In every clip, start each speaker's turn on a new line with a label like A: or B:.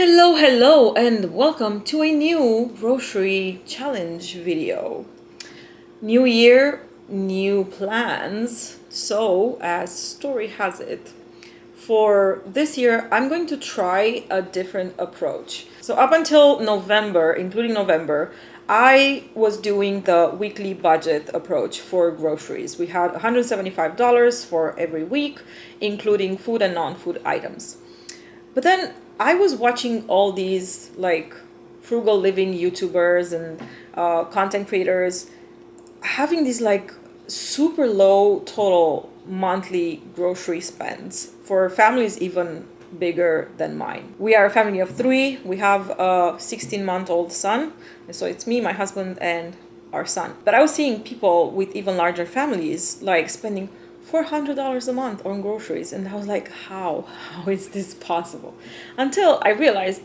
A: Hello, and welcome to a new grocery challenge video. New year, new plans. So, as story has it, for this year, I'm going to try a different approach. So, up until November, including November, I was doing the weekly budget approach for groceries. We had $175 for every week, including food and non-food items. But then I was watching all these like frugal living YouTubers and content creators having these like super low total monthly grocery spends for families even bigger than mine. We are a family of three. We have a 16-month-old son. And so it's me, my husband, and our son. But I was seeing people with even larger families like spending $400 a month on groceries, and I was like, how is this possible? Until I realized,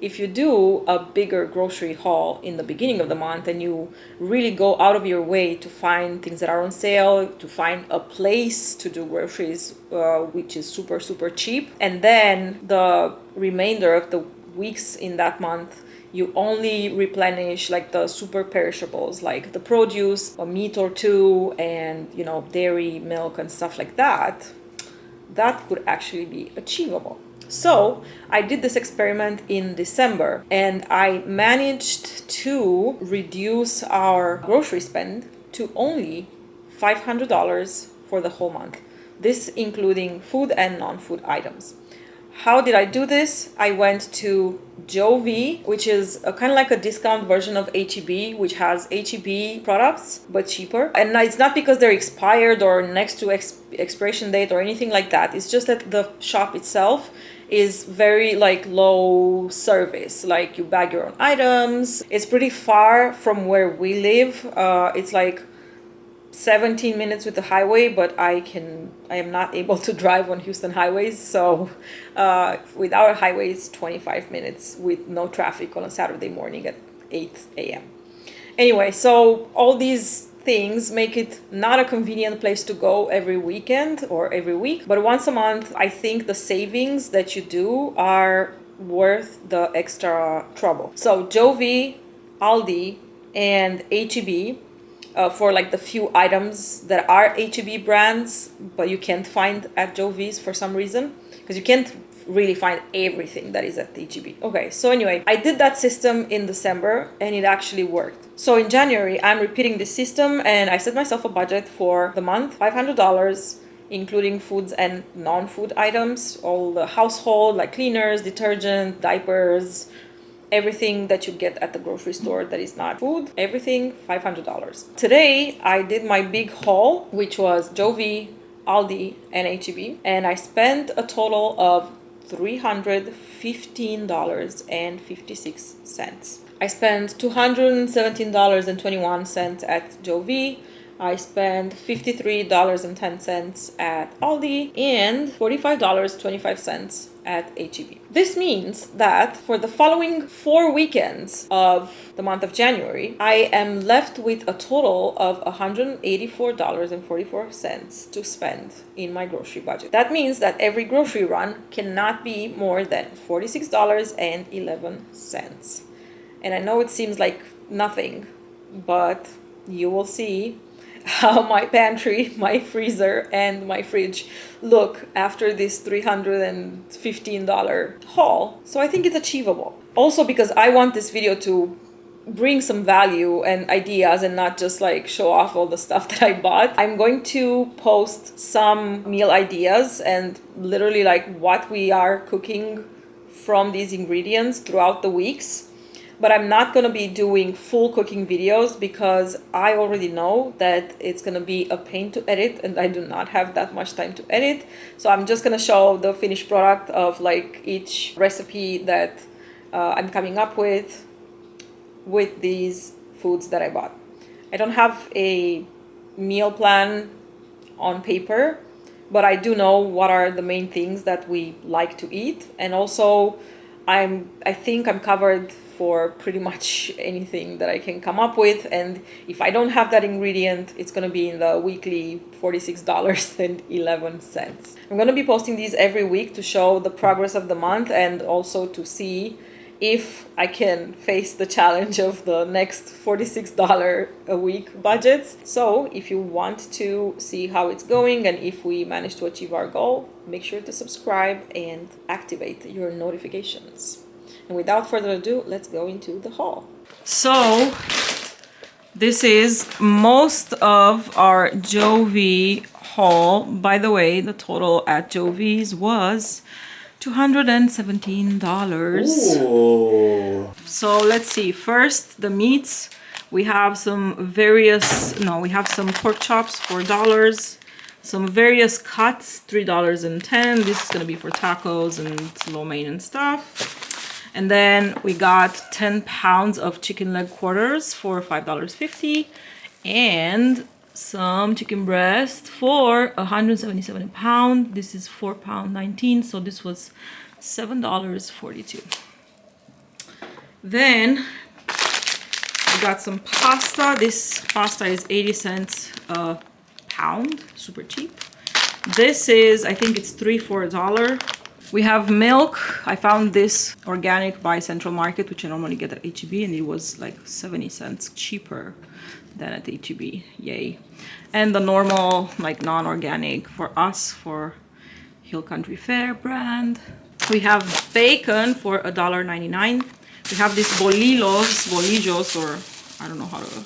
A: if you do a bigger grocery haul in the beginning of the month and you really go out of your way to find things that are on sale, to find a place to do groceries which is super cheap, and then the remainder of the weeks in that month you only replenish like the super perishables, like the produce, a meat or two, and dairy, milk, and stuff like that, that could actually be achievable. So I did this experiment in December and I managed to reduce our grocery spend to only $500 for the whole month. This including food and non-food items. How did I do this? I went to Jovi, which is a kind of like a discount version of HEB, which has HEB products, but cheaper. And it's not because they're expired or next to expiration date or anything like that. It's just that the shop itself is very like low service. Like you bag your own items. It's pretty far from where we live. It's like 17 minutes with the highway, but I am not able to drive on Houston highways, so without a highway it's 25 minutes with no traffic on a Saturday morning at 8 a.m. Anyway, so all these things make it not a convenient place to go every weekend or every week, but once a month. I think the savings that you do are worth the extra trouble. So Jovi, Aldi, and HEB, for like the few items that are HEB brands, but you can't find at Jovi's for some reason, because you can't really find everything that is at HEB. Okay, so anyway, I did that system in December and it actually worked. So in January, I'm repeating this system and I set myself a budget for the month, $500, including foods and non-food items, all the household, like cleaners, detergent, diapers, everything that you get at the grocery store that is not food, everything $500. Today, I did my big haul, which was Jovi, Aldi, and HEB, and I spent a total of $315.56. I spent $217.21 at Jovi. I spent $53.10 at Aldi and $45.25 at HEB. This means that for the following 4 weekends of the month of January, I am left with a total of $184.44 to spend in my grocery budget. That means that every grocery run cannot be more than $46.11. And I know it seems like nothing, but you will see how my pantry, my freezer, and my fridge look after this $315 haul. So I think it's achievable. Also because I want this video to bring some value and ideas and not just like show off all the stuff that I bought. I'm going to post some meal ideas and literally like what we are cooking from these ingredients throughout the weeks. But I'm not going to be doing full cooking videos because I already know that it's going to be a pain to edit and I do not have that much time to edit. So I'm just going to show the finished product of like each recipe that I'm coming up with these foods that I bought. I don't have a meal plan on paper, but I do know what are the main things that we like to eat. And also I think I'm covered for pretty much anything that I can come up with. And if I don't have that ingredient, it's going to be in the weekly $46.11. I'm going to be posting these every week to show the progress of the month and also to see if I can face the challenge of the next $46 a week budgets. So if you want to see how it's going and if we manage to achieve our goal, make sure to subscribe and activate your notifications. And without further ado, let's go into the haul. So this is most of our Jovi haul. By the way, the total at Jovi's was $217.
B: Ooh.
A: So let's see. First, the meats. We have some we have some pork chops, $4. Some various cuts, $3.10. This is gonna be for tacos and lo mein and stuff. And then we got 10 pounds of chicken leg quarters for $5.50. And some chicken breast for 177 a pound. This is £4.19, so this was $7.42. Then we got some pasta. This pasta is 80 cents a pound, super cheap. This is, I think it's 3 for $1. We have milk. I found this organic by Central Market, which I normally get at HEB, and it was like 70 cents cheaper than at HEB. Yay. And the normal, like non-organic for us, for Hill Country Fair brand. We have bacon for $1.99. We have these bolillos, or I don't know how to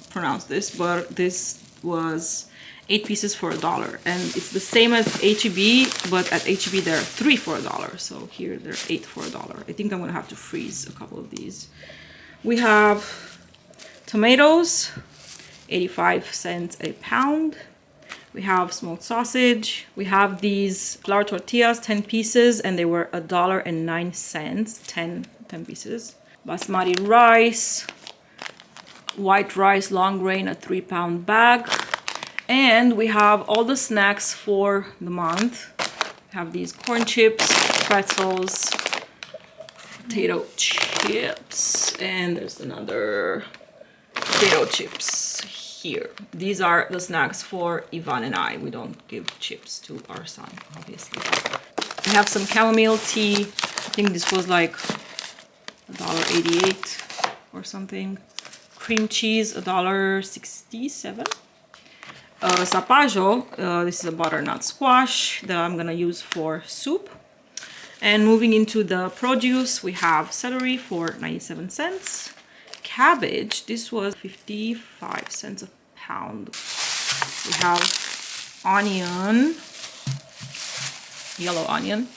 A: pronounce this, but this was 8 pieces for $1, and it's the same as HEB, but at HEB they're 3 for $1, so here they're 8 for $1. I think I'm gonna have to freeze a couple of these. We have tomatoes, 85 cents a pound. We have smoked sausage. We have these flour tortillas, 10 pieces, and they were $1.09, 10 pieces. Basmati rice, white rice, long grain, a 3-pound bag. And we have all the snacks for the month. We have these corn chips, pretzels, potato chips, and there's another potato chips here. These are the snacks for Ivan and I. We don't give chips to our son, obviously. We have some chamomile tea. I think this was like $1.88 or something. Cream cheese, $1.67. Zapallo, this is a butternut squash that I'm gonna use for soup. And moving into the produce, we have celery for 97 cents. Cabbage, this was 55 cents a pound. We have onion, yellow onion,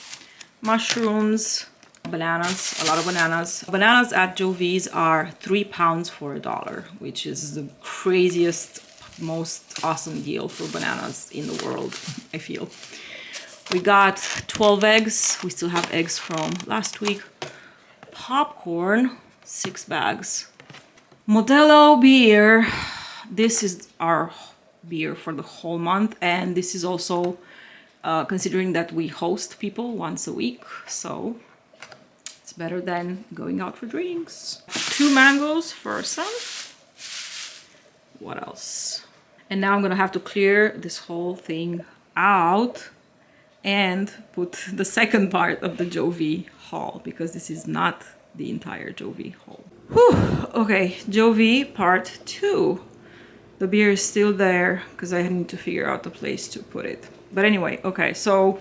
A: mushrooms, bananas, a lot of bananas. Bananas at Jovi's are 3 pounds for $1, which is the craziest, most awesome deal for bananas in the world, I feel. We got 12 eggs. We still have eggs from last week. Popcorn, 6 bags. Modelo beer. This is our beer for the whole month, and this is also considering that we host people once a week, so it's better than going out for drinks. 2 mangoes for our son. What else? And now I'm gonna have to clear this whole thing out and put the second part of the Jovi haul, because this is not the entire Jovi haul. Whew. Okay, Jovi part 2. The beer is still there because I need to figure out the place to put it. But anyway, okay, so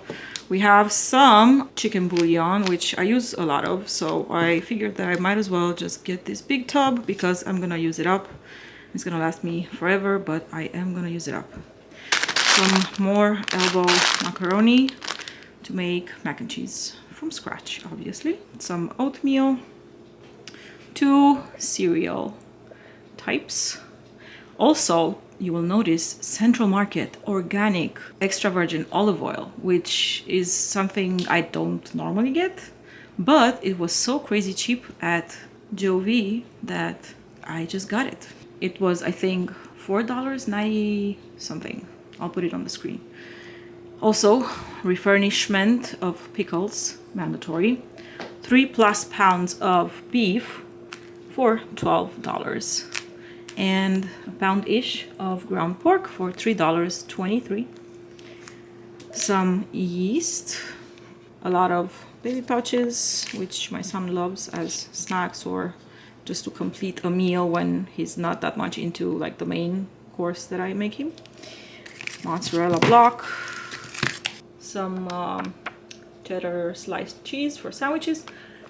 A: we have some chicken bouillon, which I use a lot of, so I figured that I might as well just get this big tub because I'm gonna use it up. It's gonna last me forever, but I am gonna use it up. Some more elbow macaroni to make mac and cheese from scratch, obviously. Some oatmeal, 2 cereal types. Also, you will notice Central Market organic extra virgin olive oil, which is something I don't normally get, but it was so crazy cheap at Jovi that I just got it. It was, I think, $4.90 something. I'll put it on the screen. Also, refurnishment of pickles, mandatory. 3+ pounds of beef for $12, and a pound-ish of ground pork for $3.23. Some yeast, a lot of baby pouches, which my son loves as snacks or just to complete a meal when he's not that much into like the main course that I make him. Mozzarella block, some cheddar sliced cheese for sandwiches.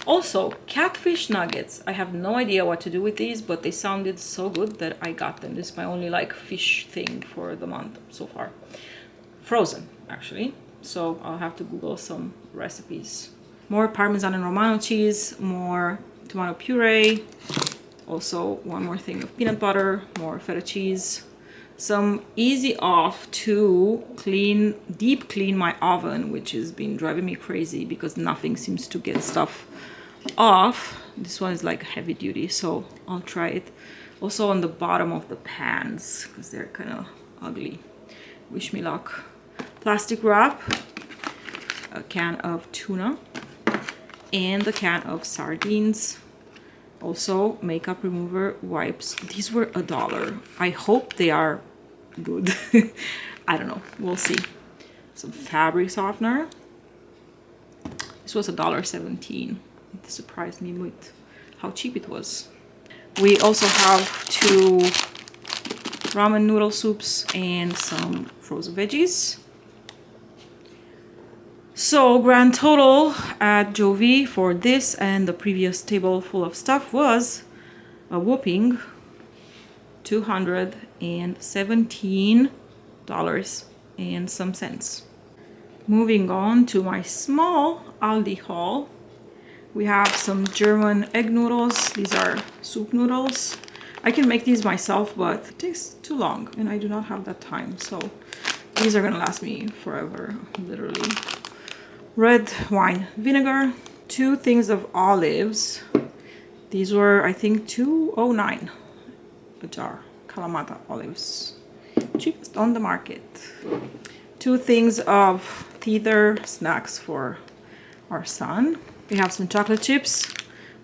A: Also, catfish nuggets. I have no idea what to do with these, but they sounded so good that I got them. This is my only like fish thing for the month so far. Frozen, actually. So I'll have to Google some recipes. More Parmesan and Romano cheese, more tomato puree. Also, one more thing of peanut butter, more feta cheese. Some Easy Off to deep clean my oven, which has been driving me crazy because nothing seems to get stuff off. This one is like heavy duty, so I'll try it. Also on the bottom of the pans because they're kind of ugly. Wish me luck. Plastic wrap, a can of tuna, and a can of sardines. Also makeup remover wipes. These were $1. I hope they are good. I don't know, we'll see. Some fabric softener. This was $1.17. It surprised me with how cheap it was. We also have 2 ramen noodle soups and some frozen veggies. So grand total at Jovi for this and the previous table full of stuff was a whopping $217 and some cents. Moving on to my small Aldi haul. We have some German egg noodles. These are soup noodles. I can make these myself, but it takes too long and I do not have that time. So these are gonna last me forever, literally. Red wine vinegar, 2 things of olives. These were, I think, $2.09 a jar. Kalamata olives, cheapest on the market. 2 things of theater snacks for our son. We have some chocolate chips.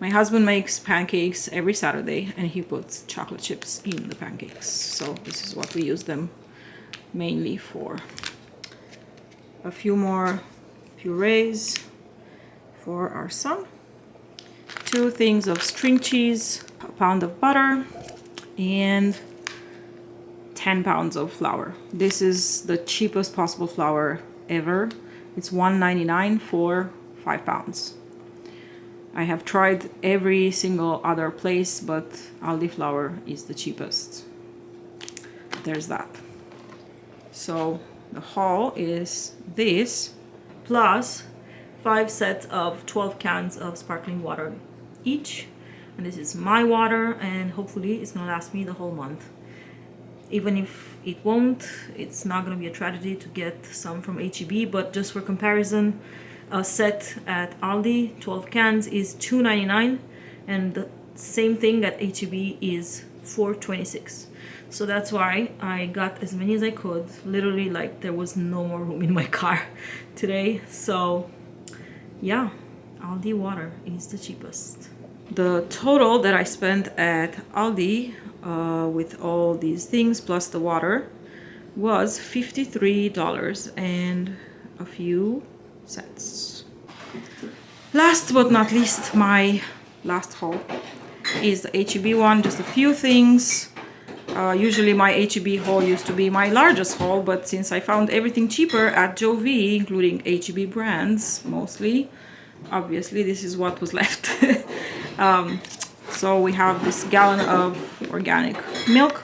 A: My husband makes pancakes every Saturday and he puts chocolate chips in the pancakes. So this is what we use them mainly for. A few more purees for our son. 2 things of string cheese, a pound of butter, and 10 pounds of flour. This is the cheapest possible flour ever. It's $1.99 for 5 pounds. I have tried every single other place, but Aldi flour is the cheapest. There's that. So the haul is this, plus 5 sets of 12 cans of sparkling water each. And this is my water, and hopefully it's gonna last me the whole month. Even if it won't, it's not gonna be a tragedy to get some from HEB, but just for comparison, a set at Aldi, 12 cans, is $2.99, and the same thing at HEB is $4.26. So that's why I got as many as I could. Literally, like, there was no more room in my car today. So yeah, Aldi water is the cheapest. The total that I spent at Aldi with all these things plus the water was $53 and a few cents. Last but not least, my last haul is the HEB one. Just a few things. Usually my HEB haul used to be my largest haul, but since I found everything cheaper at Jovi, including HEB brands mostly, obviously this is what was left. So we have this gallon of organic milk.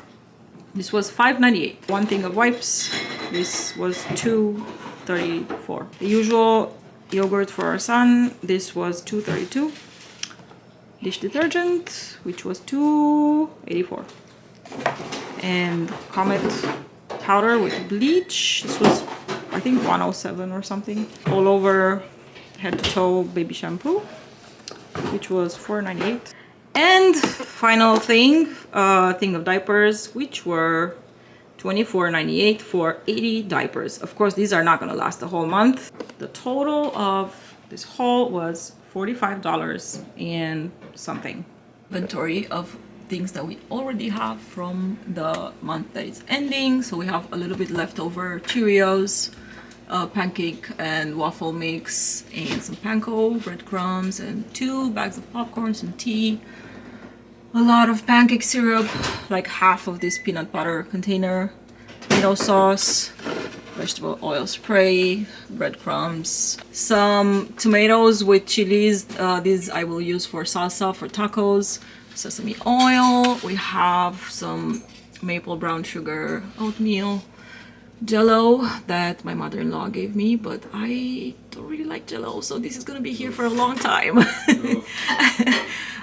A: This was $5.98. 1 thing of wipes. This was $2.34. The usual yogurt for our son. This was $2.32. Dish detergent, which was $2.84. And Comet powder with bleach. This was, I think, $107 or something. All over head to toe baby shampoo, which was $4.98. And final thing, thing of diapers, which were $24.98 for 80 diapers. Of course, these are not going to last the whole month. The total of this haul was $45 and something. Inventory of things that we already have from the month that is ending. So we have a little bit leftover Cheerios, pancake and waffle mix, and some panko, breadcrumbs, and 2 bags of popcorn, some tea, a lot of pancake syrup, like half of this peanut butter container, tomato sauce, vegetable oil spray, breadcrumbs, some tomatoes with chilies. These I will use for salsa for tacos, sesame oil. We have some maple brown sugar oatmeal, Jello that my mother-in-law gave me, but I don't really like Jello, so this is gonna be here for a long time.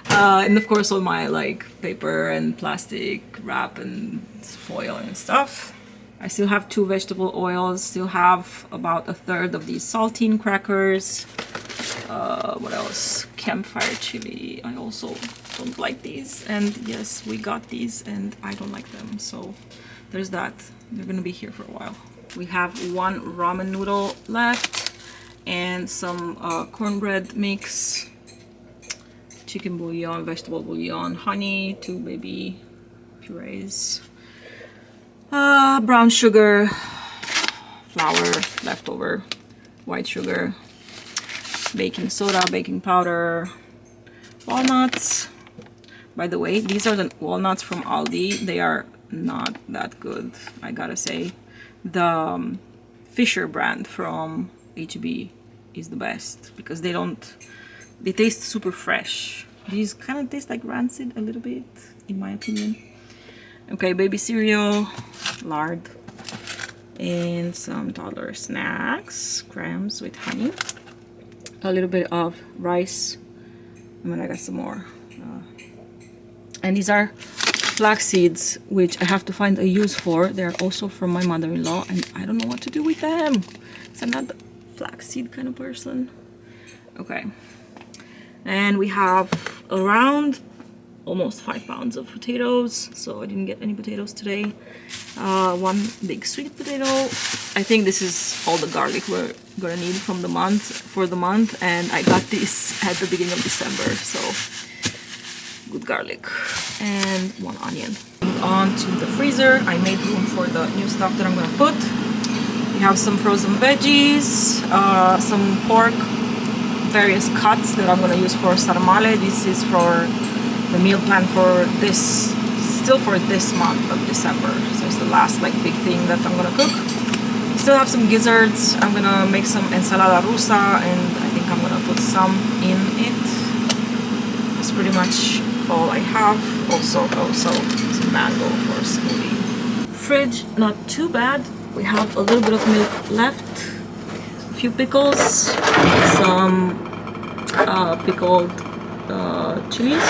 A: And of course all my like paper and plastic wrap and foil and stuff. I still have 2 vegetable oils, still have about 1/3 of these saltine crackers. What else? Campfire chili. I also don't like these, and yes, we got these and I don't like them, so there's that. They're gonna be here for a while. We have 1 ramen noodle left and some cornbread mix, chicken bouillon, vegetable bouillon, honey, 2 baby purees, brown sugar, flour leftover, white sugar, baking soda, baking powder, walnuts. By the way, these are the walnuts from Aldi. They are not that good, I gotta say. The Fisher brand from HEB is the best because they taste super fresh. These kind of taste like rancid a little bit, in my opinion. Okay, baby cereal, lard, and some toddler snacks, crams with honey, a little bit of rice, and then I got some more. And these are flax seeds, which I have to find a use for. They're also from my mother-in-law, and I don't know what to do with them, because I'm not the flaxseed kind of person. Okay, and we have around almost 5 pounds of potatoes, so I didn't get any potatoes today. 1 big sweet potato. I think this is all the garlic we're gonna need from the month, and I got this at the beginning of December, so good garlic, and 1 onion. On to the freezer. I made room for the new stuff that I'm gonna put. We have some frozen veggies, some pork, various cuts that I'm gonna use for sarmale. This is for the meal plan for this, still for this month of December. So it's the last like big thing that I'm gonna cook. Still have some gizzards. I'm gonna make some ensalada rusa, and I think I'm gonna put some in it. That's pretty much all I have. Also some mango for a smoothie. Fridge, not too bad. We have a little bit of milk left, a few pickles, some pickled chilies,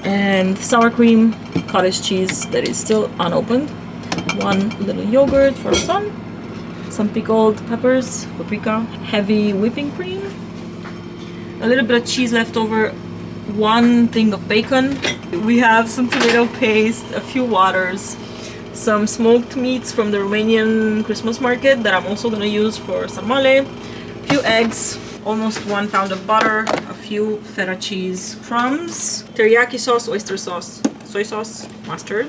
A: and sour cream, cottage cheese that is still unopened, 1 little yogurt for son, some pickled peppers, paprika, heavy whipping cream, a little bit of cheese left over, 1 thing of bacon. We have some tomato paste, a few waters, some smoked meats from the Romanian Christmas market that I'm also gonna use for sarmale, a few eggs, almost 1 pound of butter, a few feta cheese crumbs, teriyaki sauce, oyster sauce, soy sauce, mustard,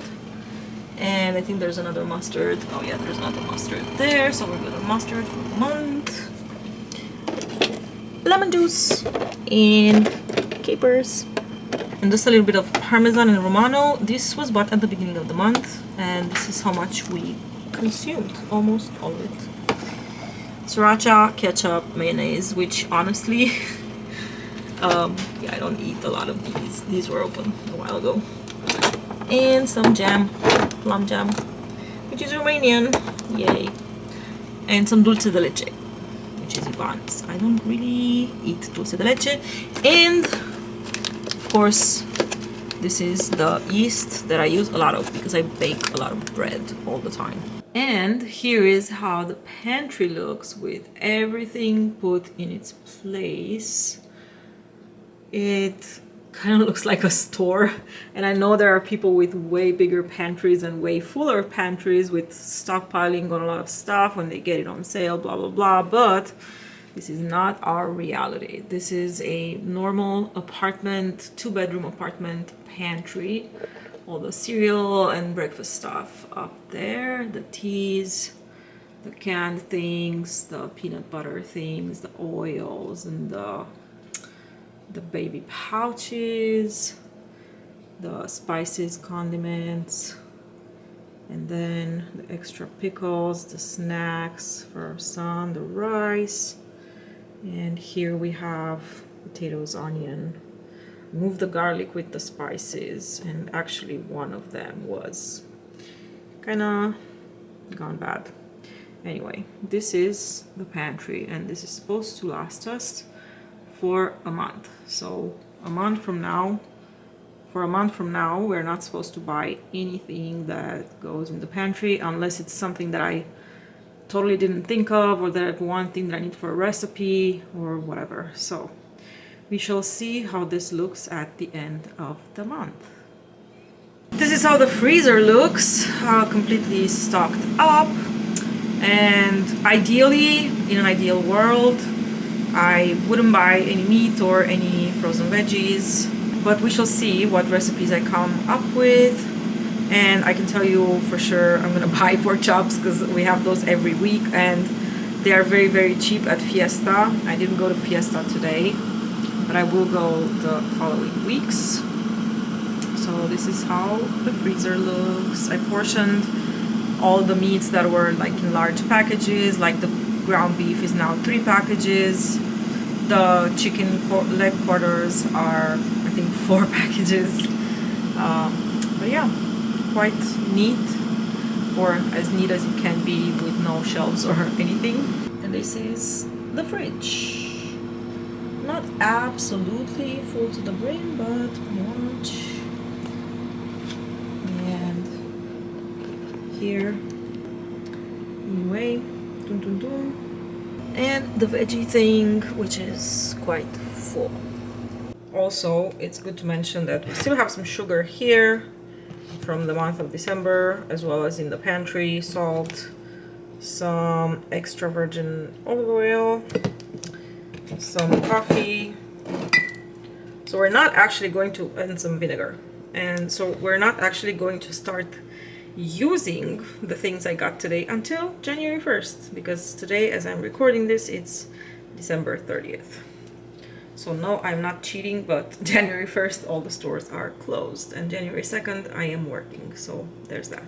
A: and I think there's another mustard. Oh yeah, there's another mustard there, so we're good on mustard for the month. Lemon juice and capers, and just a little bit of parmesan and romano. This was bought at the beginning of the month, and this is how much we consumed, almost all of it. Sriracha, ketchup, mayonnaise, which honestly yeah, I don't eat a lot of these. These were open a while ago. And some jam, plum jam, which is Romanian, yay. And some dulce de leche, which is Ivan's. I don't really eat dulce de leche. And of course, this is the yeast that I use a lot of because I bake a lot of bread all the time. And here is how the pantry looks with everything put in its place. It kind of looks like a store, and I know there are people with way bigger pantries and way fuller pantries with stockpiling on a lot of stuff when they get it on sale, blah blah blah, but This is not our reality. This is a normal apartment, 2-bedroom apartment pantry. All the cereal and breakfast stuff up there, the teas, the canned things, the peanut butter things, the oils, and the baby pouches, the spices, condiments, and then the extra pickles, the snacks for our son, the rice. And here we have potatoes, onion. Move the garlic with the spices, and actually one of them was kind of gone bad. Anyway, this is the pantry, and this is supposed to last us for a month. So for a month from now, we're not supposed to buy anything that goes in the pantry unless it's something that I totally didn't think of, or that one thing that I need for a recipe or whatever. So we shall see how this looks at the end of the month. This is how the freezer looks, completely stocked up. And ideally, in an ideal world, I wouldn't buy any meat or any frozen veggies, but we shall see what recipes I come up with. And I can tell you for sure I'm gonna buy pork chops, because we have those every week and they are very, very cheap at Fiesta. I didn't go to Fiesta today, but I will go the following weeks. So this is how the freezer looks. I portioned all the meats that were like in large packages, like the ground beef is now 3 packages. The chicken leg quarters are, I think, 4 packages. But yeah, quite neat, or as neat as it can be with no shelves or anything. And this is the fridge. Not absolutely full to the brim, but pretty much. And here, anyway, dun dun dun. And the veggie thing, which is quite full. Also, it's good to mention that we still have some sugar here from the month of December, as well as in the pantry, salt, some extra virgin olive oil, some coffee. So we're not actually going to, and some vinegar. And so we're not actually going to start using the things I got today until January 1st, because today, as I'm recording this, it's December 30th. So no, I'm not cheating, but January 1st all the stores are closed, and January 2nd I am working, so there's that.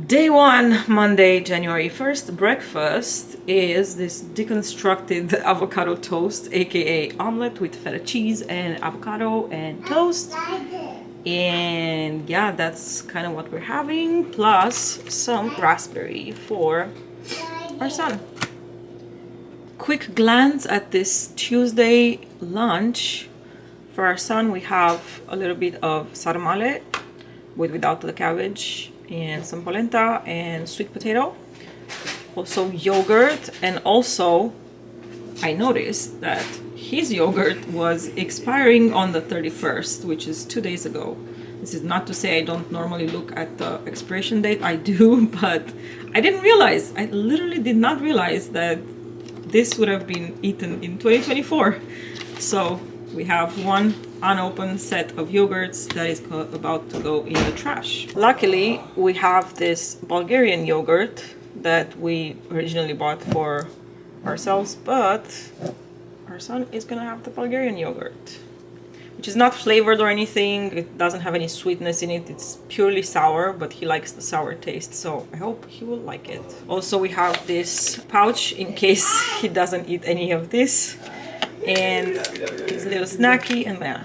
A: Day 1, Monday, January 1st, breakfast is this deconstructed avocado toast, aka omelet with feta cheese and avocado and toast. And yeah, that's kind of what we're having, plus some raspberry for our son. Quick glance at this Tuesday lunch. For our son, we have a little bit of sarmale without the cabbage, and some polenta and sweet potato. Also yogurt, and also I noticed that his yogurt was expiring on the 31st, which is 2 days ago. This is not to say I don't normally look at the expiration date. I do, but I didn't realize. I literally did not realize that this would have been eaten in 2024. So we have one unopened set of yogurts that is about to go in the trash. Luckily, we have this Bulgarian yogurt that we originally bought for ourselves, but our son is gonna have the Bulgarian yogurt, which is not flavored or anything. It doesn't have any sweetness in it. It's purely sour, but he likes the sour taste, so I hope he will like it. Also, we have this pouch in case he doesn't eat any of this, and it's a little snacky, and yeah.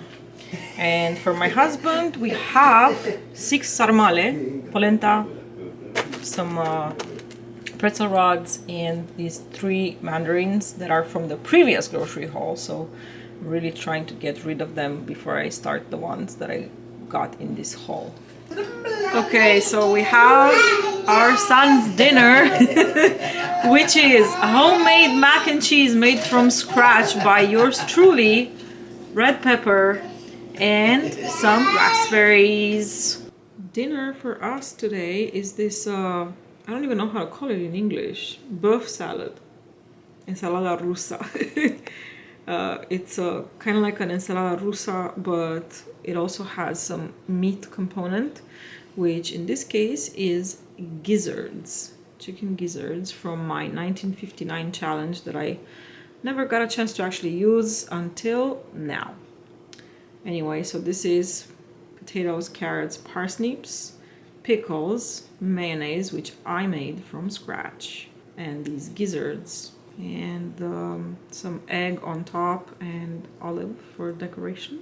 A: And for my husband, we have 6 sarmale, polenta, some pretzel rods, and these 3 mandarins that are from the previous grocery haul. So I'm really trying to get rid of them before I start the ones that I got in this haul. Okay, so we have our son's dinner, which is homemade mac and cheese made from scratch by yours truly, red pepper, and some raspberries. Dinner for us today is this, I don't even know how to call it in English, bœuf salad. ensalada rusa. It's kind of like an ensalada rusa, but it also has some meat component, which in this case is gizzards, chicken gizzards from my 1959 challenge that I never got a chance to actually use until now. Anyway, so this is potatoes, carrots, parsnips, pickles, mayonnaise, which I made from scratch, and these gizzards, and some egg on top and olive for decoration.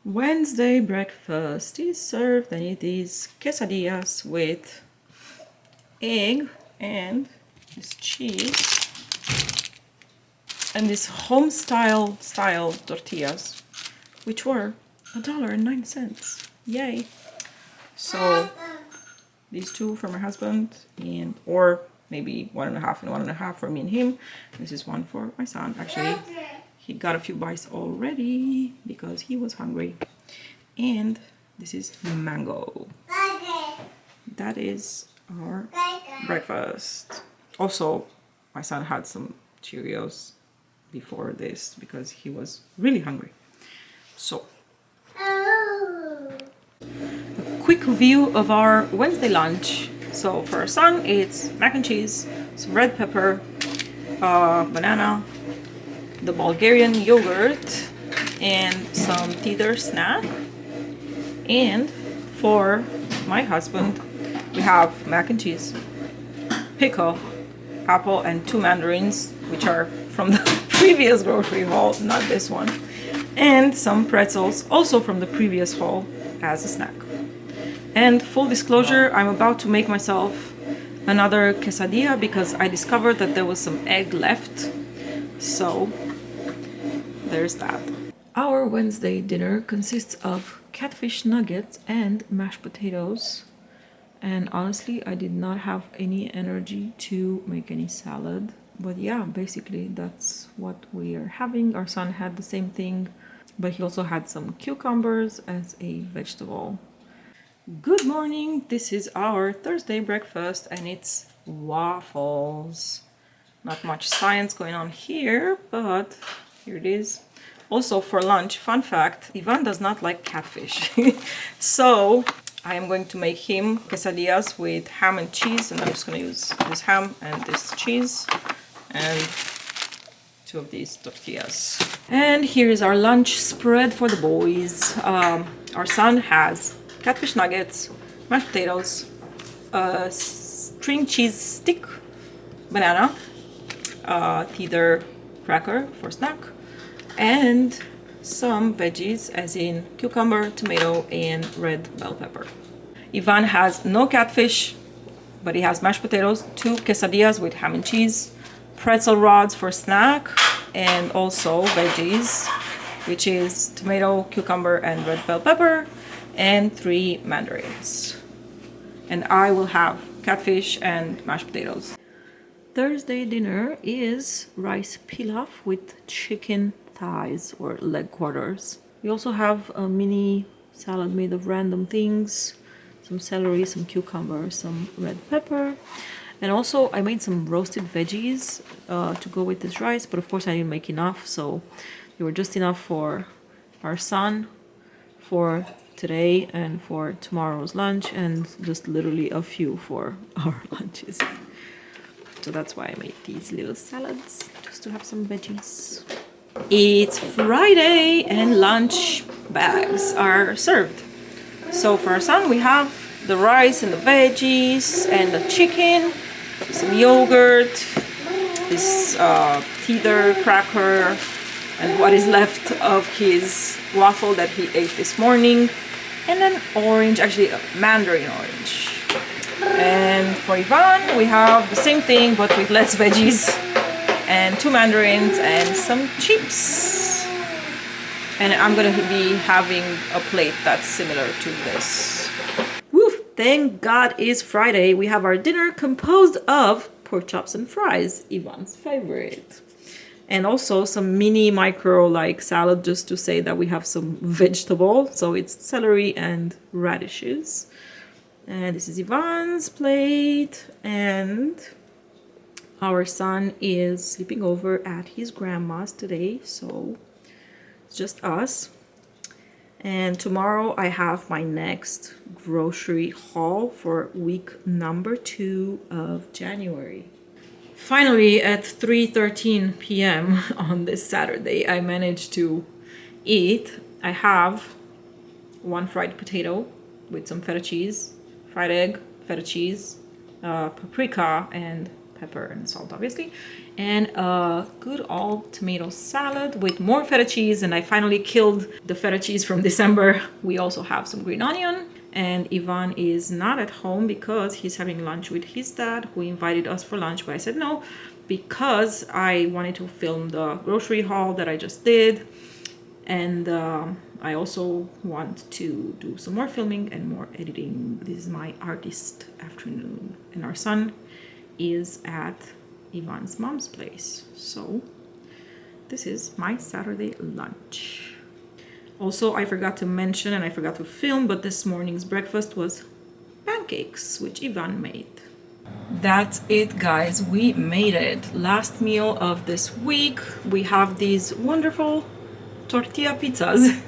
A: Wednesday breakfast is served, and it is quesadillas with egg and this cheese and this home style tortillas, which were $1.09. Yay! So these two for my husband, and or maybe 1.5 and 1.5 for me and him. This is one for my son. Actually, he got a few bites already because he was hungry. And this is mango. That is our breakfast. Also, my son had some Cheerios before this because he was really hungry. So, a quick view of our Wednesday lunch. So for our son, it's mac and cheese, some red pepper, banana, the Bulgarian yogurt, and some teeter snack. And for my husband, we have mac and cheese, pickle, apple, and 2 mandarins, which are from the previous grocery haul, not this one, and some pretzels, also from the previous haul, as a snack. And full disclosure, I'm about to make myself another quesadilla because I discovered that there was some egg left. So there's that. Our Wednesday dinner consists of catfish nuggets and mashed potatoes. And honestly, I did not have any energy to make any salad. But yeah, basically that's what we are having. Our son had the same thing, but he also had some cucumbers as a vegetable. Good morning, this is our Thursday breakfast and it's waffles. Not much science going on here, but here it is. Also for lunch, fun fact, Ivan does not like catfish. So I am going to make him quesadillas with ham and cheese, and I'm just going to use this ham and this cheese and 2 of these tortillas. And here is our lunch spread for the boys. Our son has catfish nuggets, mashed potatoes, a string cheese stick, banana, teeter cracker for snack, and some veggies as in cucumber, tomato, and red bell pepper. Ivan has no catfish, but he has mashed potatoes, 2 quesadillas with ham and cheese, pretzel rods for snack, and also veggies, which is tomato, cucumber, and red bell pepper, and 3 mandarins. And I will have catfish and mashed potatoes. Thursday dinner is rice pilaf with chicken thighs or leg quarters. We also have a mini salad made of random things, some celery, some cucumber, some red pepper. And also I made some roasted veggies to go with this rice, but of course I didn't make enough, so they were just enough for our son, for today and for tomorrow's lunch, and just literally a few for our lunches. So that's why I made these little salads, just to have some veggies. It's Friday and lunch bags are served. So for our son we have the rice and the veggies and the chicken, some yogurt, this teeter cracker, and what is left of his waffle that he ate this morning, and an orange, actually a mandarin orange. And for Ivan, we have the same thing but with less veggies, and 2 mandarins and some chips. And I'm gonna be having a plate that's similar to this. Woof! Thank God it's Friday. We have our dinner composed of pork chops and fries, Ivan's favorite. And also some mini micro like salad, just to say that we have some vegetable. So it's celery and radishes. And this is Ivan's plate, and Our son is sleeping over at his grandma's today, so it's just us. And tomorrow I have my next grocery haul for week number 2 of January. Finally, at 3:13 p.m. on this Saturday, I managed to eat. I have one fried potato with some feta cheese, fried egg, feta cheese, paprika, and pepper and salt, obviously, and a good old tomato salad with more feta cheese. And I finally killed the feta cheese from December. We also have some green onion. And Ivan is not at home because he's having lunch with his dad, who invited us for lunch, but I said no because I wanted to film the grocery haul that I just did. And I also want to do some more filming and more editing. This is my artist afternoon. And our son is at Ivan's mom's place. So this is my Saturday lunch. Also, I forgot to mention and I forgot to film, but this morning's breakfast was pancakes, which Ivan made. That's it, guys. We made it. Last meal of this week. We have these wonderful tortilla pizzas,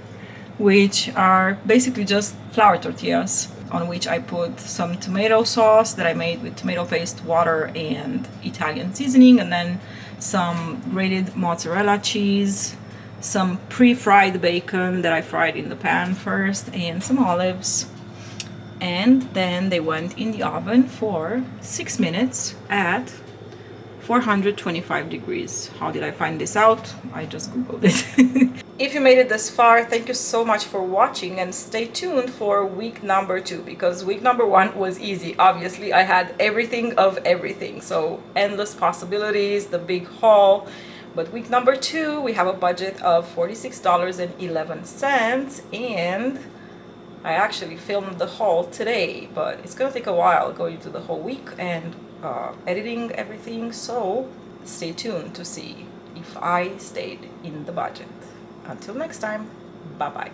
A: which are basically just flour tortillas, on which I put some tomato sauce that I made with tomato paste, water, and Italian seasoning, and then some grated mozzarella cheese, some pre-fried bacon that I fried in the pan first, and some olives. And then they went in the oven for 6 minutes at 425 degrees. How did I find this out? I just googled it. If you made it this far, thank you so much for watching, and stay tuned for week number 2, because week number 1 was easy. Obviously, I had everything of everything, so endless possibilities, the big haul. But week number 2, we have a budget of $46.11, and I actually filmed the haul today, but it's gonna take a while going through the whole week and editing everything, so stay tuned to see if I stayed in the budget. Until next time, bye bye.